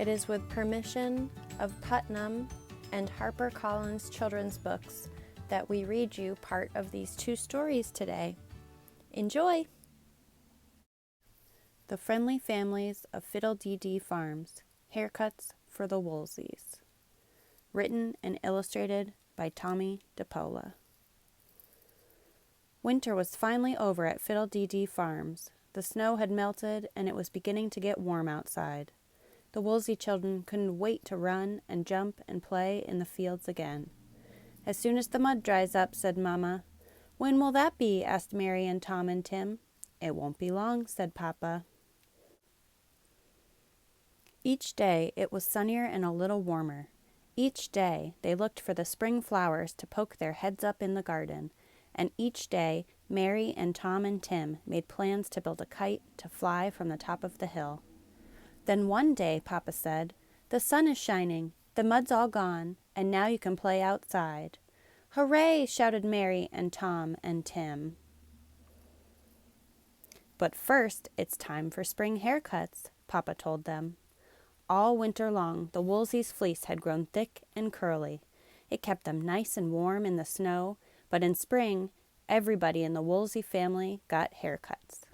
It is with permission of Putnam and HarperCollins Children's Books that we read you part of these 2 stories today. Enjoy! The Friendly Families of Fiddle-Dee-Dee Farms, Haircuts for the Woolseys. Written and illustrated by Tommy DePola. Winter was finally over at Fiddle-Dee-Dee Farms. The snow had melted and it was beginning to get warm outside. The Woolsey children couldn't wait to run and jump and play in the fields again. "As soon as the mud dries up," said Mama. "When will that be?" asked Mary and Tom and Tim. "It won't be long," said Papa. Each day it was sunnier and a little warmer. Each day they looked for the spring flowers to poke their heads up in the garden, and each day Mary and Tom and Tim made plans to build a kite to fly from the top of the hill. Then one day Papa said, "The sun is shining, the mud's all gone, and now you can play outside." "Hooray!" shouted Mary and Tom and Tim. "But first it's time for spring haircuts," Papa told them. All winter long the Woolseys' fleece had grown thick and curly. It kept them nice and warm in the snow, but in spring everybody in the Woolsey family got haircuts.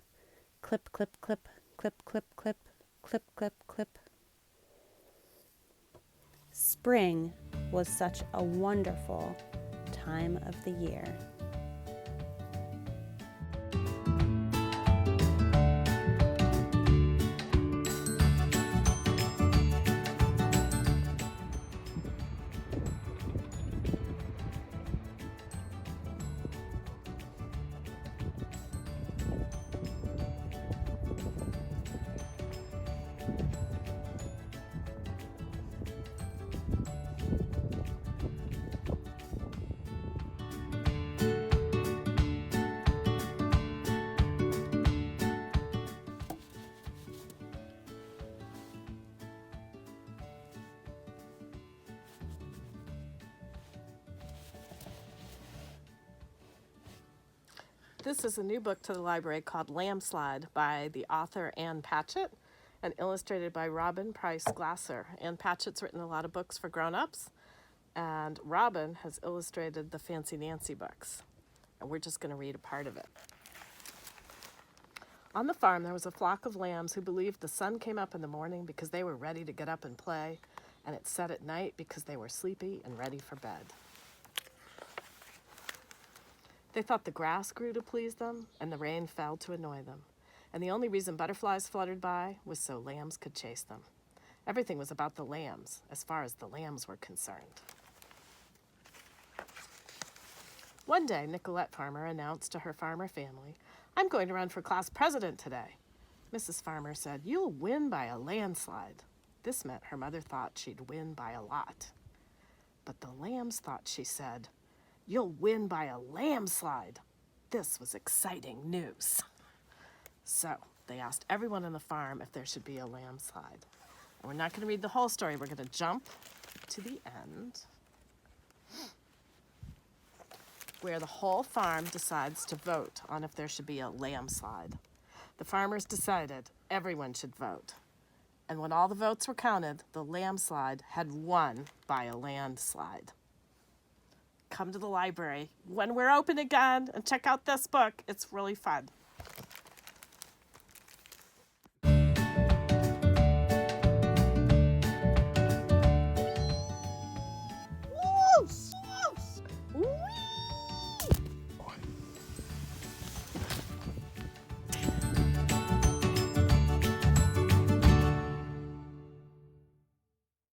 Clip, clip, clip, clip, clip, clip, clip, clip, clip. Spring was such a wonderful time of the year. This is a new book to the library called LAMBSLIDE by the author Ann Patchett and illustrated by Robin Price Glasser. Ann Patchett's written a lot of books for grown-ups, and Robin has illustrated the Fancy Nancy books. And we're just going to read a part of it. On the farm, there was a flock of lambs who believed the sun came up in the morning because they were ready to get up and play, and it set at night because they were sleepy and ready for bed. They thought the grass grew to please them, and the rain fell to annoy them. And the only reason butterflies fluttered by was so lambs could chase them. Everything was about the lambs, as far as the lambs were concerned. One day, Nicolette Farmer announced to her farmer family, "I'm going to run for class president today." Mrs. Farmer said, "You'll win by a landslide." This meant her mother thought she'd win by a lot. But the lambs thought she said, "You'll win by a landslide." This was exciting news. So they asked everyone on the farm if there should be a landslide. And we're not going to read the whole story. We're going to jump to the end, where the whole farm decides to vote on if there should be a landslide. The farmers decided everyone should vote. And when all the votes were counted, the landslide had won by a landslide. Come to the library when we're open again and check out this book. It's really fun.